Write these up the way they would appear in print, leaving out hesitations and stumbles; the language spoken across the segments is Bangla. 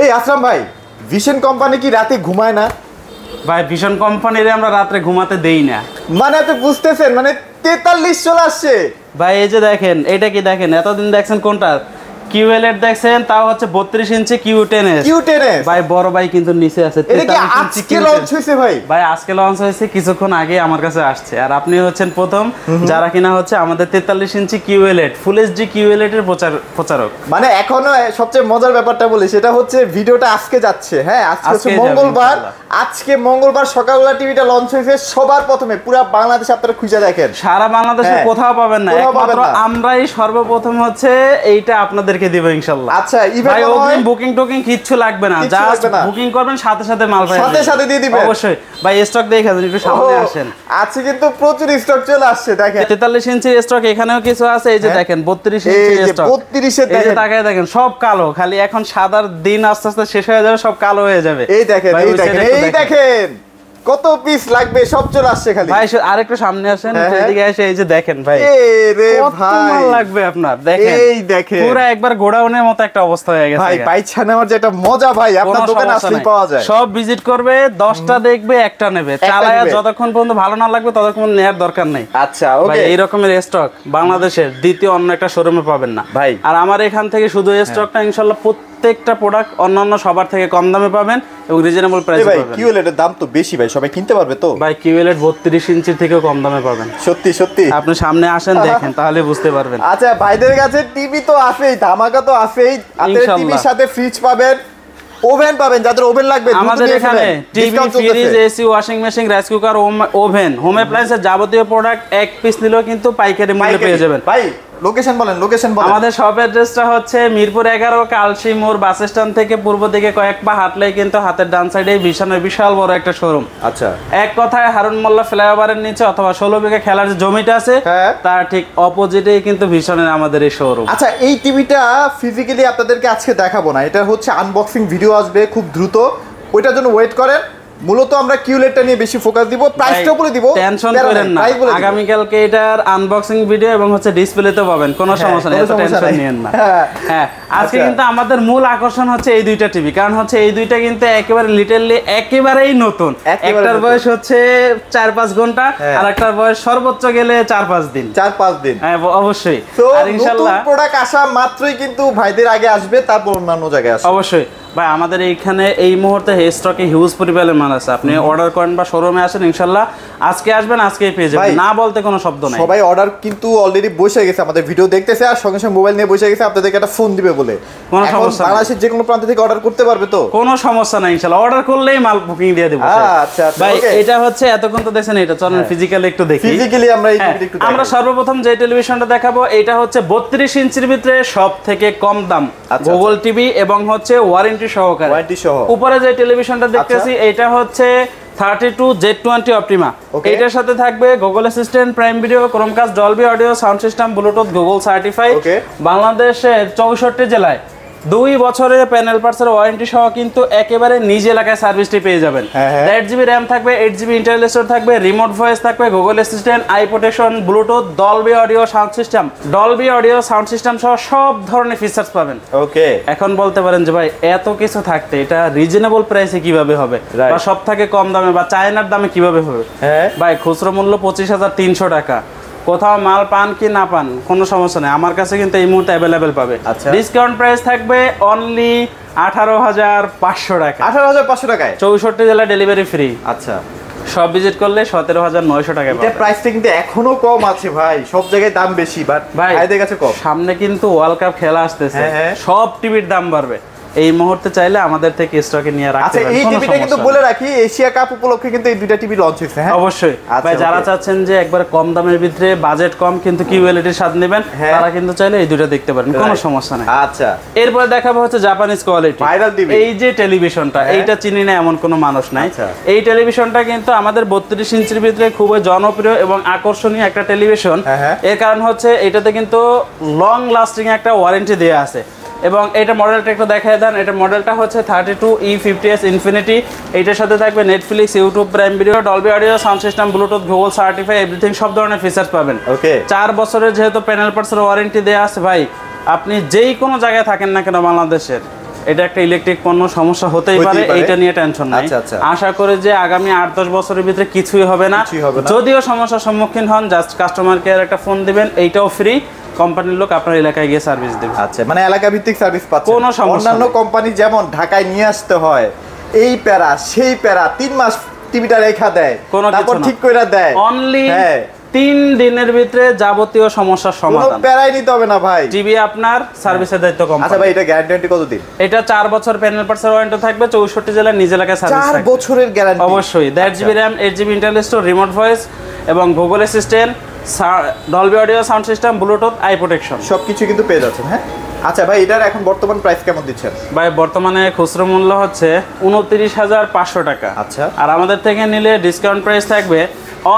এই আসলাম ভাই, ভিশন কোম্পানি কি রাতে ঘুমায় না? ভাই ভিশন কোম্পানির আমরা রাত্রে ঘুমাতে দেই না। মানে আপনি বুঝতেছেন, মানে 43 চলে আসছে ভাই। এই যে দেখেন, এটা কি দেখেন, এতদিন দেখছেন কোনটা কিউএলএড দেখছেন, তাও হচ্ছে 32 ইঞ্চি কিউ10s ভাই। বড় ভাই কিন্তু নিচে আছে। এটা কি আজকে লঞ্চ হয়েছে ভাই? ভাই আজকে লঞ্চ হয়েছে, কিছুক্ষণ আগে আমার কাছে আসছে। আর আপনি হচ্ছেন প্রথম যারা কিনা হচ্ছে আমাদের 43 ইঞ্চি কিউএলএড ফুল এইচডি কিউএলএড এর প্রচারক। মানে এখনো সবচেয়ে মজার ব্যাপারটা বলি, সেটা হচ্ছে ভিডিওটা আজকে যাচ্ছে। হ্যাঁ, আজকে হচ্ছে মঙ্গলবার। আজকে মঙ্গলবার সকালবেলা টিভিটা লঞ্চ হয়েছে। সবার প্রথমে পুরো বাংলাদেশে আপনারা খুঁজে দেখেন, সারা বাংলাদেশে কোথাও পাবেন না, একমাত্র আমরাই সর্বপ্রথম হচ্ছে এইটা আপনাদেরকে দিব ইনশাআল্লাহ। আচ্ছা, ভাই অগ্রিম বুকিং টোকিং কিচ্ছু লাগবে না, জাস্ট বুকিং করবেন, সাথে সাথে মাল পাবেন, সাথে সাথে দিয়ে দিবেন। অবশ্যই ভাই। স্টক দেখে একটু সামনে আসেন। আজকে কিন্তু প্রচুর স্টক চলে আসছে। দেখেন 43 ইঞ্চির স্টক এখানেও কিছু আছে। এই যে দেখেন 32 ইঞ্চির স্টক। 32 এর দেখেন, তাকায় দেখেন, সব কালো। খালি এখন সাদার দিন আস্তে আস্তে শেষ হয়ে যাবে, সব কালো হয়ে যাবে। এই দেখেন, এই দেখেন, এই দেখেন কত পিস লাগবে, সব চলে আসছে। খালি ভাই আরেকটু সামনে আসেন, এদিকে এসে এই যে দেখেন ভাই, রে ভাই কত লাগবে আপনার। দেখেন, এই দেখেন পুরো একবার গোডাউনের মতো একটা অবস্থা হয়ে গেছে ভাই। পাইছা নেওয়ার যে একটা মজা ভাই, আপনার দোকানে আসলেই পাওয়া যায়। সব ভিজিট করবে, 10টা দেখবে, একটা নেবে। চালায়া যতক্ষণ পর্যন্ত ভালো না লাগবে ততক্ষণ নেয়ার দরকার নাই। আচ্ছা, ওকে। এই রকমের স্টক বাংলাদেশের দ্বিতীয় অন্য একটা শোরুমে পাবেন না ভাই। আর আমার এখান থেকে শুধু স্টকটা ইনশাআল্লাহ প্রত্যেকটা প্রোডাক্ট অন্যান্য সবার থেকে কম দামে পাবেন এবং রিজনেবল প্রাইসে পাবেন। ভাই কিউএলএড এর দাম তো বেশি ভাই, সবাই কিনতে পারবে তো? ভাই কিউএলএড 32 ইঞ্চির থেকেও কম দামে পাবেন। সত্যি সত্যি? আপনি সামনে আসেন, দেখেন, তাহলে বুঝতে পারবেন। আচ্ছা, ভাইদের কাছে টিভি তো আছেই, ধামাকা তো আছেই। আপনাদের টিভির সাথে ফ্রিজ পাবেন, ওভেন পাবেন, যাদের ওভেন লাগবে আমাদের এখানে TV, fridge, AC, washing machine, rice cooker, oven, home অ্যাপ্লায়েন্সের যাবতীয় প্রোডাক্ট এক পিস নিলেও কিন্তু পাইকারি মূল্যে পেয়ে যাবেন। ভাই লোকেশন বলেন, লোকেশন বলেন। আমাদের শপ অ্যাড্রেসটা হচ্ছে মিরপুর 11 কালশি মোড় বাস স্ট্যান্ড থেকে পূর্ব দিকে কয়েক পা হাঁটলেই কিন্তু হাতের ডান সাইডে ভিশনের বিশাল বড় একটা শোরুম। আচ্ছা, এক কথায় হারুন মোল্লা ফ্লাইওভারের নিচে অথবা 16 বিঘা খেলার যে জমিটা আছে তার ঠিক অপোজিটেই কিন্তু ভিশনের আমাদের এই শোরুম। আচ্ছা, এই টিভিটা ফিজিক্যালি আপনাদেরকে আজকে দেখাবো না, এটা হচ্ছে আনবক্সিং ভিডিও আসবে খুব দ্রুত, ওইটার জন্য ওয়েট করেন। মূলত আমরা কিউএলএডটা নিয়ে বেশি ফোকাস দিব, প্রাইসটা বলে দিব, টেনশন করেন না। আগামী কালকে এটার আনবক্সিং ভিডিও এবং হচ্ছে ডিসপ্লেতে পাবেন, কোনো সমস্যা নেই, এত টেনশন নিয়েন না। হ্যাঁ, আজকে কিন্তু আমাদের মূল আকর্ষণ হচ্ছে এই দুইটা টিভি, কারণ হচ্ছে এই দুইটা কিন্তু একেবারে লিটারলি একেবারেই নতুন। একটার বয়স হচ্ছে 4-5 ঘন্টা, আর একটার বয়স সর্বোচ্চ গেলে 4-5 দিন। 4-5 দিন, হ্যাঁ অবশ্যই। আর ইনশাআল্লাহ নতুন প্রোডাক্ট আসা মাত্রই কিন্তু ভাইদের আগে আসবে, তারপর অন্যান্য জায়গায় আসবে অবশ্যই। ভাই আমাদের এইখানে এই মুহূর্তে স্টকে হিউজ পরিমাণে মাল আছে, আপনি অর্ডার করেন বা শোরুমে আসেন, ইনশাআল্লাহ আজকে আসবেন আজকেই পেয়ে যাবেন, না বলতে কোনো শব্দ নাই। সবাই অর্ডার কিন্তু অলরেডি বসে গেছে, আমাদের ভিডিও দেখতেছে আর সঙ্গে সঙ্গে মোবাইল নিয়ে বসে গেছে আপনাদেরকে একটা ফোন দিবে বলে। কোনো সমস্যা নাই, বাংলাদেশের যে কোনো প্রান্ত থেকে অর্ডার করতে পারবে তো? কোনো সমস্যা নাই, ইনশাআল্লাহ অর্ডার করলেই মাল বুকিং দিয়ে দেব। আচ্ছা ভাই এটা হচ্ছে এতক্ষণ তো দেখেন, এটা চলেন ফিজিক্যালি একটু দেখি। ফিজিক্যালি আমরা এই টিভিটা একটু আমরা সর্বপ্রথম যে টেলিভিশনটা দেখাবো এটা হচ্ছে 32 ইঞ্চির ভিতরে সব থেকে কম দাম গুগল টিভি এবং হচ্ছে ওয়ারেন্টি সহকারে। উপরে যে টেলিভিশনটা দেখতেছি এটা হচ্ছে 32Z20 অপটিমা। এটার সাথে থাকবে Google assistant, prime video, Chromecast, Dolby audio, sound system, Bluetooth, Google certified. বাংলাদেশের 64 জেলায় 2 বছরের প্যানেল পার্টসের ওয়ারেন্টি সহ কিন্তু একেবারে নিজ এলাকায় সার্ভিসটি পেয়ে যাবেন। 8GB র্যাম থাকবে, 8GB ইন্টারনাল স্টোরেজ থাকবে, রিমোট ভয়েস থাকবে, Google assistant, I protection, Bluetooth, Dolby audio sound system সহ সব ধরনের ফিচার্স পাবেন। ওকে, এখন বলতে পারেন যে ভাই এত কিছু থাকতে এটা রিজনেবল প্রাইসে কিভাবে হবে বা সব থেকে কম দামে বা চায়নার দামে কিভাবে হবে? ভাই খুচরো মূল্য 25,300 টাকা। কোথাও মাল পান কি না পান কোনো সমস্যা নেই, আমার কাছে কিন্তু এই মুহূর্তে অ্যাভেলেবেল পাবে। ডিসকাউন্ট প্রাইস থাকবে অনলি 18,500 টাকা। 18,500 টাকায় 64 জেলা ডেলিভারি ফ্রি। আচ্ছা, সব ভিজিট করলে 17,900 টাকা। এটা প্রাইসটা কিন্তু এখনো কম আছে ভাই, সব জায়গায় দাম বেশি, বাট ভাইদের কাছে কম। সামনে কিন্তু ওয়ার্ল্ড কাপ খেলা আসতেছে, সব টিভির দাম বাড়বে। এই মুহূর্তে চাইলে আমাদের থেকে স্টকে নিয়ে রাখতে পারেন। আচ্ছা, এই টিভিটা কিন্তু বলে রাখি এশিয়া কাপ উপলক্ষে কিন্তু এই দুইটা টিভি লঞ্চ হয়েছে। হ্যাঁ অবশ্যই ভাই, যারা চাচ্ছেন যে একবার কম দামের ভিতরে বাজেট কম কিন্তু কিউএলইডি এর স্বাদ নেবেন, তারা কিন্তু চাইলে এই দুইটা দেখতে পারেন, কোনো সমস্যা নাই। আচ্ছা, এরপর দেখাবো হচ্ছে জাপানিজ কোয়ালিটি ভাইরাল টিভি। এই যে টেলিভিশনটা, এইটা চিনি না এমন কোনো মানুষ নাই। এই টেলিভিশনটা কিন্তু আমাদের 32 ইঞ্চির ভিতরে খুবই জনপ্রিয় এবং আকর্ষণীয় একটা টেলিভিশন। এর কারণ হচ্ছে এটাতে কিন্তু লং লাস্টিং একটা ওয়ারেন্টি দেয়া আছে। এবং এটা মডেলটা একটু দেখায় দেন। এটা মডেলটা হচ্ছে 32E50s ইনফিনিটি। এইটার সাথে থাকবে Netflix, YouTube, prime video, Dolby audio, sound system, Bluetooth, Google certify, everything, সব ধরনের ফিচার্স পাবেন। ওকে, 4 বছরের যেহেতু প্যানেল পার্টসের ওয়ারেন্টি দেওয়া আছে ভাই, আপনি যেই কোনো জায়গায় থাকেন না কেন বাংলাদেশের, এটা একটা ইলেকট্রিক পণ্য, সমস্যা হতেই পারে, এইটা নিয়ে টেনশন নাই। আশা করি যে আগামী 8-10 বছরের ভিতরে কিছুই হবে না। যদিও সমস্যার সম্মুখীন হন, জাস্ট কাস্টমার কেয়ার একটা ফোন দিবেন, এইটাও ফ্রি, কোম্পানির লোক আপনার এলাকায় গিয়ে সার্ভিস দেবে। আচ্ছা, মানে এলাকা ভিত্তিক সার্ভিস পাচ্ছেন। কোনো সমস্যা। অন্যান্য কোম্পানি যেমন ঢাকায় নিয়ে আসতে হয়, এই প্যারা সেই প্যারা, 3 মাস টিভিটা রেখা দেয়, তারপর ঠিক করে দেয়। অনলি 3 দিনের ভিতরে যাবতীয় সমস্যার সমাধান, কোনো প্যারাই নিতে হবে না ভাই। টিভি আপনার, সার্ভিসের দায়িত্ব কোম্পানি। আচ্ছা ভাই, এটা গ্যারান্টি কতদিন? এটা 4 বছর প্যানেল পার্টসের ওয়ারেন্টি থাকবে, 64 জেলায় নিজ এলাকায় সার্ভিস থাকবে। 4 বছরের গ্যারান্টি অবশ্যই। 1.5 GB RAM, 8 GB internal store, remote voice এবং Google assistant, Dolby audio sound system, Bluetooth, eye protection সবকিছু কিন্তু পেয়ে যাচ্ছেন। হ্যাঁ, আচ্ছা ভাই, এটার এখন বর্তমান প্রাইস কেমন দিচ্ছেন? ভাই বর্তমানে খুচরো মূল্য হচ্ছে 29,500 টাকা। আচ্ছা, আর আমাদের থেকে নিলে ডিসকাউন্ট প্রাইস থাকবে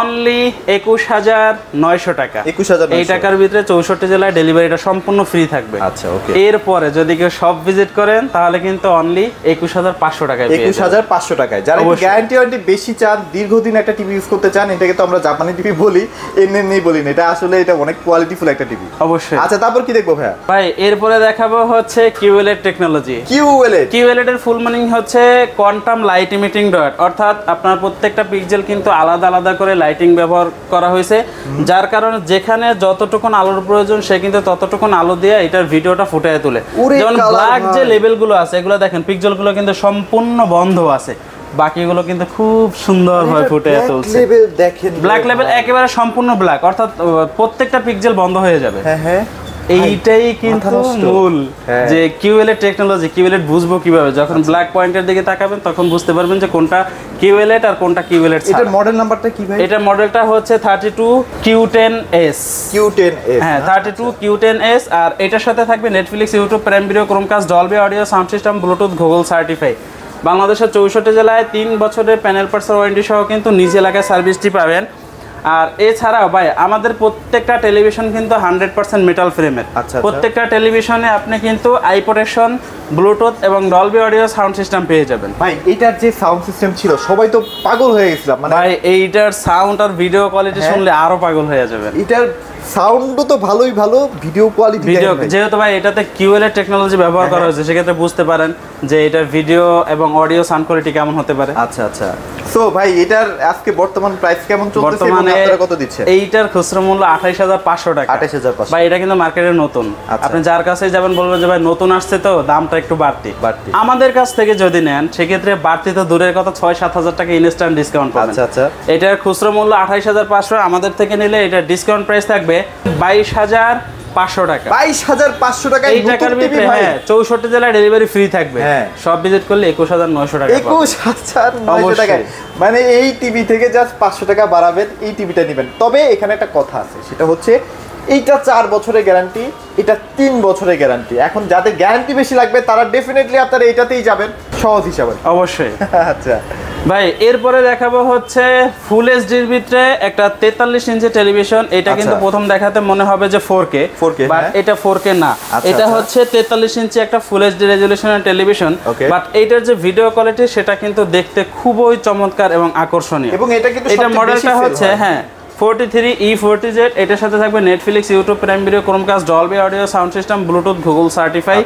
অনলি 21,900 টাকা। 21,900 এই টাকার ভিতরে 64 জেলায় ডেলিভারিটা সম্পূর্ণ ফ্রি থাকবে। আচ্ছা, ওকে। এরপরে যদি কেউ সব ভিজিট করেন তাহলে কিন্তু অনলি 21,500 টাকায় পেয়ে যাবেন। 21,500 টাকায়। যারা গ্যারান্টি ওয়ারেন্টি বেশি চান, দীর্ঘদিন একটা টিভি ইউজ করতে চান, এটাকে তো আমরা জাপানি টিভি বলি, এমনি বলি না, এটা আসলে এটা অনেক কোয়ালিটিফুল একটা টিভি। অবশ্যই। আচ্ছা, তারপর কি দেখবো ভাইয়া? ভাই এরপরে দেখাবো হচ্ছে কিউএলইডি টেকনোলজি। কিউএলইডি এর ফুল মিনিং হচ্ছে কোয়ান্টাম লাইট ইমিটিং ডট, অর্থাৎ আপনার প্রত্যেকটা পিক্সেল কিন্তু আলাদা আলাদা করে লাইটিং ব্যবহার করা হয়েছে, যার কারণে যেখানে যতটুকুন আলোর প্রয়োজন সে কিন্তু ততটুকুন আলো দিয়ে এটার ভিডিওটা ফুটিয়ে তোলে। যেমন ব্ল্যাক যে লেভেলগুলো আছে, এগুলো দেখেন পিক্সেলগুলো কিন্তু সম্পূর্ণ বন্ধ আছে, বাকিগুলো কিন্তু খুব সুন্দরভাবে ফুটিয়ে তুলছে। ব্ল্যাক লেভেল একেবারে সম্পূর্ণ ব্ল্যাক, অর্থাৎ প্রত্যেকটা পিক্সেল বন্ধ হয়ে যাবে। হ্যাঁ, এইটাই কিন্তু মূল যে কিউএলইডি টেকনোলজি। কিউএলইডি বুঝবো কিভাবে? যখন ব্ল্যাক পয়েন্টের দিকে তাকাবেন তখন বুঝতে পারবেন যে কোনটা কিউএলইডি আর কোনটা কিউএলইডি ছাড়া। এটার মডেল নাম্বারটা কি ভাই? এটা মডেলটা হচ্ছে 32Q10S। হ্যাঁ, 32Q10S। আর এটার সাথে থাকবে Netflix, YouTube, prime video, Chromecast, Dolby audio sound system, Bluetooth, Google certify. বাংলাদেশের 64 জেলায় 3 বছরের প্যানেল পার্টসের ওয়ারেন্টি সহ কিন্তু নিজ এলাকায় সার্ভিসটি পাবেন। আর এছাড়াও ভাই আমাদের প্রত্যেকটা টেলিভিশন কিন্তু 100% মেটাল ফ্রেমের। প্রত্যেকটা টেলিভিশনে আপনি কিন্তু আই প্রোটেকশন, ব্লুটুথ এবং ডলবি অডিও সাউন্ড সিস্টেম পেয়ে যাবেন। ভাই এটার যে সাউন্ড সিস্টেম ছিল সবাই তো পাগল হয়ে গেছিলাম। মানে ভাই এইটার সাউন্ড আর ভিডিও কোয়ালিটি শুনলে আরো পাগল হয়ে যাবেন। এটার সাউন্ডও তো ভালোই ভালো, ভিডিও কোয়ালিটি, যেহেতু ভাই এটাতে কিউএলইডি টেকনোলজি ব্যবহার করা হয়েছে সেক্ষেত্রে বুঝতে পারেন যে এটার ভিডিও এবং অডিও সাউন্ড কোয়ালিটি কেমন হতে পারে। আচ্ছা আচ্ছা। সো ভাই এটার আজকে বর্তমান প্রাইস কেমন চলতেছে এবং আপনারা কত দিচ্ছেন? এইটার খুচরা মূল্য 28,500 টাকা। 28,500। ভাই এটা কিন্তু মার্কেটে নতুন। আপনি যার কাছেই যাবেন বলবেন যে ভাই নতুন আসছে তো দামটা একটু বাড়তি। আমাদের কাছ থেকে যদি নেন সেক্ষেত্রে বাড়তি তো দূরের কথা, 6-7 হাজার টাকা ইনস্ট্যান্ট ডিসকাউন্ট পাবেন। আচ্ছা আচ্ছা। এটার খুচরা মূল্য 28,500, আমাদের থেকে নিলে এটার ডিসকাউন্ট প্রাইস থাকবে 22,500 টাকা। 22,500 টাকা এই টাকার ভিতরে 64 জেলায় ডেলিভারি ফ্রি থাকবে। সব ভিজিট করলে 21,900 টাকা। 21,900 টাকা। মানে এই টিভি থেকে জাস্ট 500 টাকা বাড়াবেন, এই টিভিটা নেবেন। তবে এখানে একটা কথা আছে, সেটা হচ্ছে এইটা 4 বছরের গ্যারান্টি, এটা 3 বছরের গ্যারান্টি। এখন যাদের গ্যারান্টি বেশি লাগবে তারা ডেফিনেটলি আপনারা এইটাতেই যাবেন সহজ হিসাবে। অবশ্যই। আচ্ছা ভাই এরপরে দেখাবো হচ্ছে ফুল এইচডির ভিতরে একটা 43 ইঞ্চি টেলিভিশন। এটা কিন্তু প্রথম দেখাতে মনে হবে যে 4K, বাট এটা 4K না, এটা হচ্ছে 43 ইঞ্চি একটা ফুল এইচডি রেজোলিউশনের টেলিভিশন। বাট এইটার যে ভিডিও কোয়ালিটি সেটা কিন্তু দেখতে খুবই চমৎকার এবং আকর্ষণীয়। এবং এটা কিন্তু এটা মডেলটা হচ্ছে 43E40Z। এটার সাথে থাকবে Netflix, YouTube, prime video, Chromecast, Dolby audio sound system, Bluetooth, Google certify.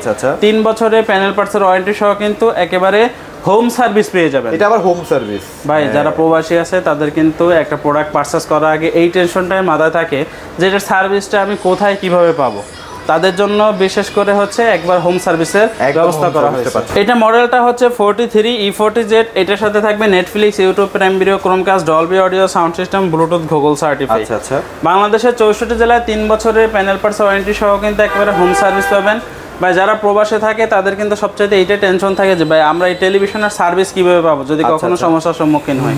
3 বছরের প্যানেল পার্টসের ওয়ারেন্টি সহ কিন্তু একেবারে হোম সার্ভিস পেয়ে যাবেন। এটা আবার হোম সার্ভিস। ভাই যারা প্রবাসী আছে তাদের কিন্তু একটা প্রোডাক্ট পারচেজ করার আগে এই টেনশনটাই মাথায় থাকে যে এটার সার্ভিসটা আমি কোথায় কিভাবে পাবো। তাদের জন্য বিশেষ করে হচ্ছে একবার হোম সার্ভিসের ব্যবস্থা করা হয়েছে। এটা মডেলটা হচ্ছে 43E40Z। এটার সাথে থাকবে Netflix, YouTube, prime video, Chromecast, Dolby audio sound system, Bluetooth, Google certify. আচ্ছা। বাংলাদেশের 64 জেলায় 3 বছরের প্যানেল পার্টস ওয়ারেন্টি সহ কিন্তু একেবারে হোম সার্ভিস পাবেন। ভাই যারা প্রবাসে থাকে তাদের কিন্তু সবচেয়ে এইটা টেনশন থাকে যে ভাই আমরা এই টেলিভিশনের সার্ভিস কিভাবে পাবো যদি কখনো সমস্যার সম্মুখীন হয়।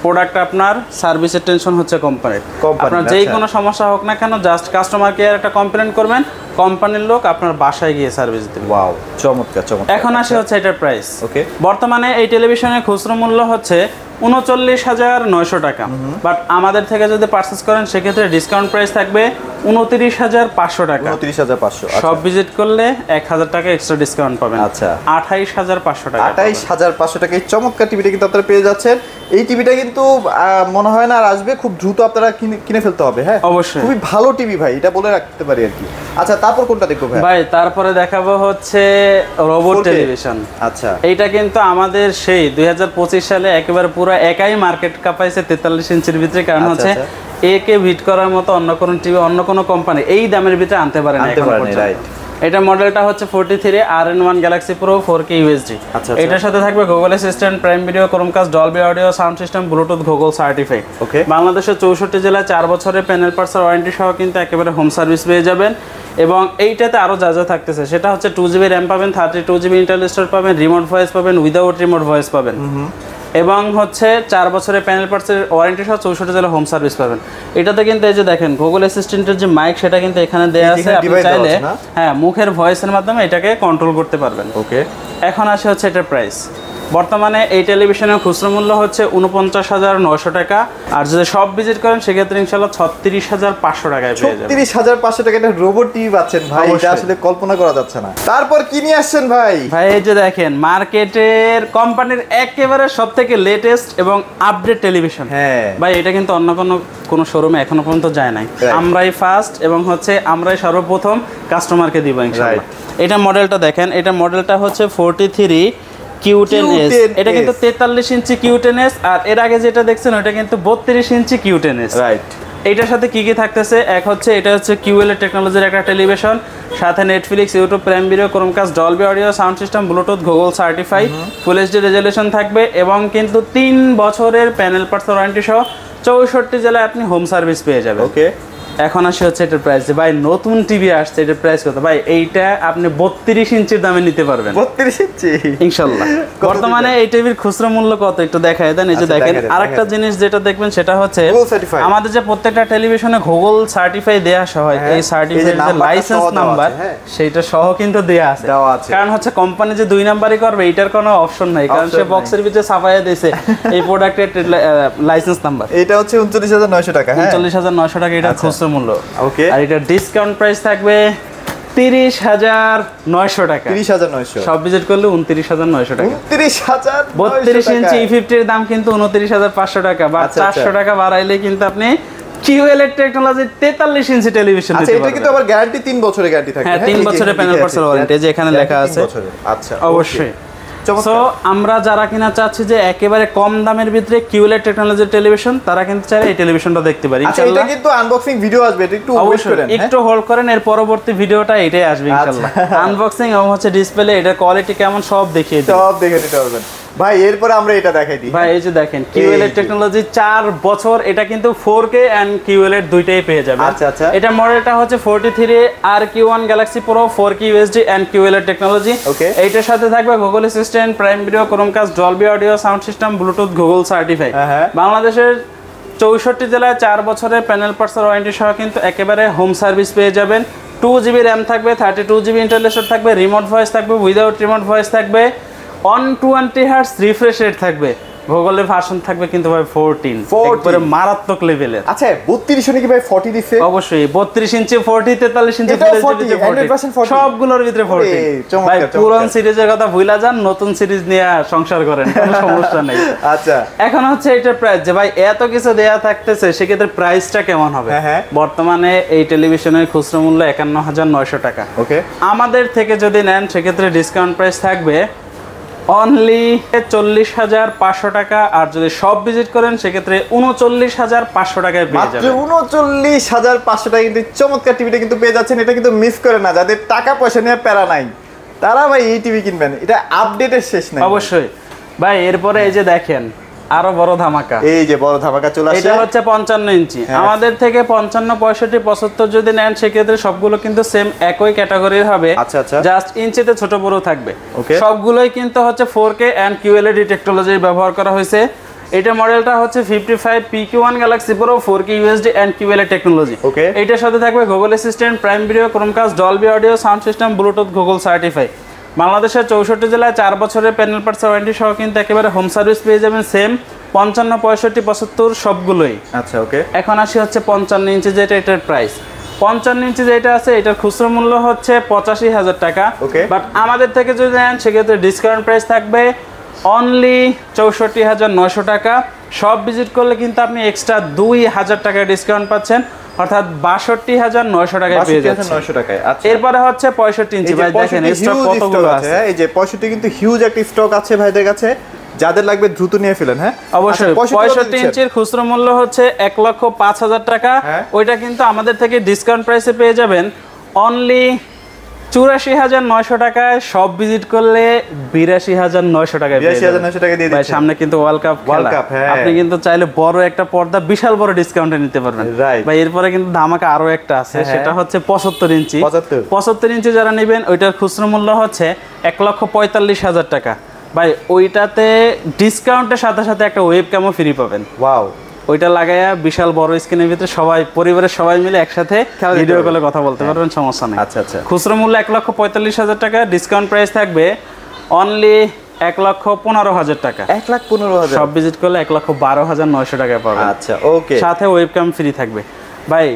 প্রোডাক্ট আপনার সার্ভিসের টেনশন হচ্ছে কোম্পানির। আপনার যেই কোনো সমস্যা হোক না কেন জাস্ট কাস্টমার কেয়ার একটা কমপ্লেন করবেন, কোম্পানির লোক আপনার বাসায় গিয়ে সার্ভিস দেবে। ওয়াও, চমৎকার চমৎকার। এখন আসি হচ্ছে এটার প্রাইস। ওকে। বর্তমানে এই টেলিভিশনের খুচরো মূল্য হচ্ছে 39,900 টাকা। বাট আমাদের থেকে যদি পারচেস করেন সেক্ষেত্রে ডিসকাউন্ট প্রাইস থাকবে 29,500 টাকা। 29,500 সব ভিজিট করলে 1,000 টাকা এক্সট্রা ডিসকাউন্ট পাবেন। আচ্ছা 28,500 টাকা। 28,500 টাকা এই চমৎকার টিভিটা কিন্তু আপনারা পেয়ে যাচ্ছেন। এই টিভিটা কিন্তু মনে হয় না আর আসবে, খুব দ্রুত আপনারা কিনে ফেলতে হবে। হ্যাঁ অবশ্যই, খুবই ভালো টিভি ভাই, এটা বলে রাখতে পারি আর কি। আচ্ছা তারপর কোনটা দেখবো ভাই? ভাই তারপরে দেখাবো হচ্ছে রোবট টেলিভিশন। আচ্ছা এইটা কিন্তু আমাদের সেই 2025 সালে একেবারে পুরো একাই মার্কেট কাপাইছে 43 ইঞ্চির ভিতরে। কারণ হচ্ছে একে ভিট করার মতো অন্য কোন টিভি অন্য কোন কোম্পানি এই দামের ভিতরে আনতে পারে না এখন পর্যন্ত। এটা মডেলটা হচ্ছে 43 RN1 Galaxy Pro 4K UHD। এটার সাথে থাকবে Google assistant, prime video, Chromecast, Dolby audio, sound system, Bluetooth, Google certify. Okay বাংলাদেশের 64 জেলায় 4 বছরের প্যানেল পার্টসের ওয়ারেন্টি সহ কিন্তু একেবারে হোম সার্ভিস পেয়ে যাবেন। এবং এইটাতে আরো যা যা থাকতেছে সেটা হচ্ছে 2GB RAM পাবেন, 32GB ইন্টারনাল স্টোরেজ পাবেন, রিমোট ভয়েস পাবেন, উইদাউট রিমোট ভয়েস পাবেন এবং হচ্ছে 4 বছরের প্যানেল পার্টসের ওয়ারেন্টি সহ 64 জেলা হোম সার্ভিস পাবেন। এটাতে কিন্তু এই যে দেখেন গুগল অ্যাসিস্ট্যান্টের যে মাইক সেটা কিন্তু এখানে দেয়া আছে, আপনি চাইলে হ্যাঁ মুখের ভয়েসের মাধ্যমে এটাকে কন্ট্রোল করতে পারবেন। ওকে এখন আসে হচ্ছে এটার প্রাইস। বর্তমানে এই টেলিভিশনের খুচরো মূল্য হচ্ছে 49,900 টাকা, আর যদি সব ভিজিট করেন সেক্ষেত্রে ইনশাআল্লাহ 36,500 টাকায় পেয়ে যাবেন। 36,500 টাকা একটা রোবট টিভি পাচ্ছেন ভাই, এটা আসলে কল্পনা করা যাচ্ছে না। তারপর কি নিয়ে আসছেন ভাই? ভাই এই যে দেখেন মার্কেটের কোম্পানির একেবারে সবথেকে লেটেস্ট এবং আপডেট টেলিভিশন। হ্যাঁ ভাই এটা কিন্তু অন্য কোনো শোরুমে এখনো পর্যন্ত যায় নাই, আমরাই ফার্স্ট এবং হচ্ছে আমরাই সর্বপ্রথম কাস্টমারকে দিব ইনশাআল্লাহ। এটা মডেলটা দেখেন, এটা মডেলটা হচ্ছে 43 Q10s। এটা কিন্তু 43 ইঞ্চি Q10s, আর এর আগে যেটা দেখছেন ওটা কিন্তু 32 ইঞ্চি Q10s। রাইট। এইটার সাথে কি কি থাকতেছে, এক হচ্ছে এটা হচ্ছে QLED টেকনোলজির একটা টেলিভিশন, সাথে Netflix, YouTube, prime video, Chromecast, Dolby audio, sound system, Bluetooth, Google certify, full HD resolution থাকবে এবং কিন্তু 3 বছরের প্যানেল পার্টস ওয়ারেন্টি সহ 64 জেলায় আপনি হোম সার্ভিস পেয়ে যাবেন। ওকে এখন আসে হচ্ছে এটার প্রাইস। ভাই নতুন টিভি আসছে, এটার প্রাইস কত ভাই? এইটা আপনি 32 ইঞ্চির দামে নিতে পারবেন। 32 ইঞ্চি ইনশাআল্লাহ। বর্তমানে এই টিভির খুচরা মূল্য কত একটু দেখায় দেন। এই যে দেখেন আরেকটা জিনিস যেটা দেখবেন সেটা হচ্ছে আমাদের যে প্রত্যেকটা টেলিভিশনে গুগল সার্টিফাই দেয়া সহ এই সার্টিফাইড যে লাইসেন্স নাম্বার সেইটা সহ কিন্তু দেয়া আছে। কারণ হচ্ছে কোম্পানি যে 2 নাম্বারই করবে এটার কোনো অপশন নাই, কারণ সে বক্সের ভিতরে ছাপাইয়া দিয়েছে এই প্রোডাক্টের লাইসেন্স নাম্বার। এটা হচ্ছে 39,900 টাকা। হ্যাঁ 39,900 টাকা এটা খুচরা মূল্য। ওকে আর এটা ডিসকাউন্ট প্রাইস থাকবে 30,900 টাকা। 30,900 সব ভিজিট করলে 29,900 টাকা। 29,900 32 ইঞ্চি E50 এর দাম কিন্তু 29,500 টাকা, বা 400 টাকা বাড়াইলে কিন্তু আপনি QLED টেকনোলজি 43 ইঞ্চি টেলিভিশন দিতে পারবেন। এটা কিন্তু আবার গ্যারান্টি 3 বছরের গ্যারান্টি থাকবে। হ্যাঁ 3 বছরের প্যানেল পার্টসের ওয়ারেন্টি যে এখানে লেখা আছে। আচ্ছা অবশ্যই। সো আমরা যারা কিনা চাচ্ছি যে একেবারে কম দামের ভিতরে QLED টেকনোলজির টেলিভিশন, তারা কিন্তু চাইলে এই টেলিভিশনটা দেখতে পারি ইনশাআল্লাহ। এটা কিন্তু আনবক্সিং ভিডিও আসবে, এটা একটু ওয়েট করেন, একটু হোল্ড করেন, এর পরবর্তী ভিডিওটা এটাই আসবে ইনশাআল্লাহ। আনবক্সিং এবং হচ্ছে ডিসপ্লে, এটার কোয়ালিটি কেমন সব দেখিয়ে দিই, সব দেখে দিতে পারবেন ভাই। এরপর আমরা এটা দেখাই দিই ভাই। এই যে দেখেন QLED টেকনোলজি 4 বছর, এটা কিন্তু 4K এন্ড QLED দুইটাই পেয়ে যাবেন। আচ্ছা আচ্ছা। এটা মডেলটা হচ্ছে 43 RQ1 Galaxy Pro 4K UHD and QLED technology. এইটার সাথে থাকবে Google assistant, prime video, Chromecast, Dolby audio, sound system, Bluetooth, Google certify. বাংলাদেশের 64 জেলায় 4 বছরের প্যানেল পার্টসের ওয়ারেন্টি সহ কিন্তু একেবারে হোম সার্ভিস পেয়ে যাবেন। 2GB RAM থাকবে, 32GB ইন্টারনাল স্টোরেজ থাকবে, রিমোট ভয়েস থাকবে, উইদাউট রিমোট ভয়েস থাকবে, 120 Hz রিফ্রেশ রেট থাকবে, গুগলের ভার্সন থাকবে কিন্তু ভাই 14 একবারে মারাত্মক লেভেলের। আচ্ছা 32 নাকি ভাই 40 দিছে? অবশ্যই 32 ইঞ্চি 40 43 ইঞ্চি সবগুলোর ভিতরে 40। ভাই পুরান সিরিজের কথা ভুলা যান, নতুন সিরিজ নিয়ে সংসার করেন, কোনো সমস্যা নেই। আচ্ছা এখন হচ্ছে এটার প্রাইস যে ভাই এত কিছু দেয়া থাকতেছে, সেক্ষেত্রে প্রাইসটা কেমন হবে? বর্তমানে এই টেলিভিশনের খুচরা মূল্য 51,900 টাকা। ওকে আমাদের থেকে যদি নেন সেক্ষেত্রে ডিসকাউন্ট প্রাইস থাকবে অনলি 40,500 টাকা, আর যদি সব ভিজিট করেন সেক্ষেত্রে 39,500 টাকায় পেয়ে যাবেন। 39,500 টাকা কিন্তু চমৎকার টিভিটা কিন্তু পেয়ে যাচ্ছেন। এটা কিন্তু মিস করে না, যাদের টাকা পয়সা নিয়ে প্যারা নাই তারা ভাই এই টিভি কিনবেন, এটা আপডেটের শেষ নাই। অবশ্যই ভাই। এরপরে এই যে দেখেন আরো বড় ধামাকা, এই যে বড় ধামাকা চলে আসছে। এটা হচ্ছে 55 ইঞ্চি। আমাদের থেকে 55, 65, 75 যদি নেন সেক্ষেত্রে সবগুলো কিন্তু সেম একই ক্যাটাগরির হবে। আচ্ছা আচ্ছা। জাস্ট ইঞ্চিতে ছোট বড় থাকবে। সবগুলোই কিন্তু হচ্ছে 4K এন্ড QLED টেকনোলজি ব্যবহার করা হয়েছে। এটা মডেলটা হচ্ছে 55 PQ1 Galaxy Pro 4K UHD and QLED technology. এইটার সাথে থাকবে Google assistant, prime video, Chromecast, Dolby audio, sound system, Bluetooth, Google certify. বাংলাদেশের 64 জেলায় 4 বছরের প্যানেল পার্টস ওয়ারেন্টি সহ কিন্তু একেবারে হোম সার্ভিস পেয়ে যাবেন সেম 55, 65, 75 সবগুলোই। আচ্ছা ওকে। এখন আসি হচ্ছে 55 ইঞ্চি যেটা, এটার প্রাইস 55 ইঞ্চি যেটা আছে এটার খুচরা মূল্য হচ্ছে 85,000 টাকা। বাট আমাদের থেকে যদি নেন সেক্ষেত্রে ডিসকাউন্ট প্রাইস থাকবে অনলি 64,900 টাকা। সব ভিজিট করলে কিন্তু আপনি এক্সট্রা 2,000 টাকা ডিসকাউন্ট পাচ্ছেন, অর্থাৎ 62,900 টাকায় পেয়ে যাচ্ছেন। 900 টাকায়। আচ্ছা, এরপরে হচ্ছে 65 ইঞ্চি। ভাই দেখেন স্টক কতগুলো আছে, এই যে 65 কিন্তু হিউজ একটা স্টক আছে ভাইদের কাছে, যাদের লাগবে দ্রুত নিয়ে ফেলেন। হ্যাঁ অবশ্যই। 65 ইঞ্চির খুচরা মূল্য হচ্ছে 1,05,000 টাকা। ওইটা কিন্তু আমাদের থেকে ডিসকাউন্ট প্রাইসে পেয়ে যাবেন অনলি 84,900 টাকায়। সব ভিজিট করলে 82,900 টাকায় পেয়ে যাবেন। 82,900 টাকা দিয়ে দিচ্ছেন। সামনে কিন্তু ওয়ার্ল্ড কাপ, আপনি কিন্তু চাইলে বড় একটা পর্দা বিশাল বড় ডিসকাউন্টে নিতে পারবেন ভাই। এরপরে কিন্তু ধামাকা আরো একটা আছে, সেটা হচ্ছে 75 ইঞ্চি। 75 ইঞ্চি যারা নেবেন ওইটার খুচরা মূল্য হচ্ছে 1,45,000 টাকা। ভাই ওইটাতে ডিসকাউন্টের সাথে সাথে একটা ওয়েব ক্যামও ফ্রি পাবেন। ওয়াও, ওইটা লাগাইয়া বিশাল বড় স্ক্রিনের ভিতরে সবাই পরিবারের সবাই মিলে একসাথে ভিডিও কলে কথা বলতে পারবেন, সমস্যা নেই। আচ্ছা আচ্ছা। খুচরা মূল্য 1,45,000 টাকা, ডিসকাউন্ট প্রাইস থাকবে অনলি 1,15,000 টাকা। 1,15,000 সব ভিজিট করলে 1,12,900 টাকা পাবেন। আচ্ছা ওকে, সাথে ওয়েবক্যাম ফ্রি থাকবে। ভাই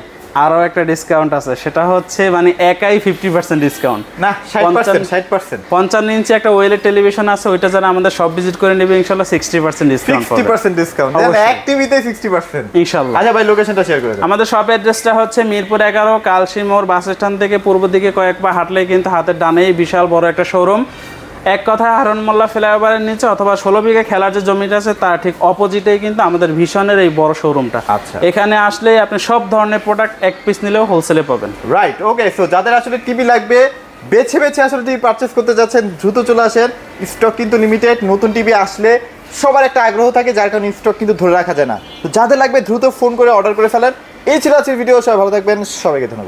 আরো একটা ডিসকাউন্ট আছে, সেটা হচ্ছে মানে একাই 50% ডিসকাউন্ট না 60%। 55 ইঞ্চি একটা ওয়েলের টেলিভিশন আছে, ওইটা যারা আমাদের সব ভিজিট করে নেবে ইনশাআল্লাহ 60% ডিসকাউন্ট পাবে। 60% ডিসকাউন্ট এক টিভিতে 60% ইনশাআল্লাহ। আচ্ছা ভাই লোকেশনটা শেয়ার করে দেন। আমাদের শপ অ্যাড্রেসটা হচ্ছে মিরপুর 11 কালশী মোড় বাস স্ট্যান্ড থেকে পূর্ব দিকে কয়েক পা হাঁটলেই কিন্তু হাতের ডানেই বিশাল বড় একটা শোরুম। এক কথা হারুন মোল্লা ফ্লাইওভারের নিচে অথবা 16 বিঘা খেলার যে জমিটা আছে তার ঠিক অপোজিটেই কিন্তু আমাদের ভিশনের এই বড় শোরুমটা। আচ্ছা, এখানে আসলে আপনি সব ধরনের প্রোডাক্ট এক পিস নিলেও হোলসেলে পাবেন। Right okay. সো যাদের আসলে টিভি লাগবে, বেছে বেছে আসলে টিভি পারচেজ করতে যাচ্ছেন, দ্রুত চলে আসেন। স্টক কিন্তু লিমিটেড, নতুন টিভি আসলে সবার একটা আগ্রহ থাকে, যার কারণে স্টক কিন্তু ধরে রাখা যায় না। তো যাদের লাগবে দ্রুত ফোন করে অর্ডার করে ফেলেন। এই ছিল আজকের ভিডিও, সবাই ভালো থাকবেন, সবাইকে ধন্যবাদ।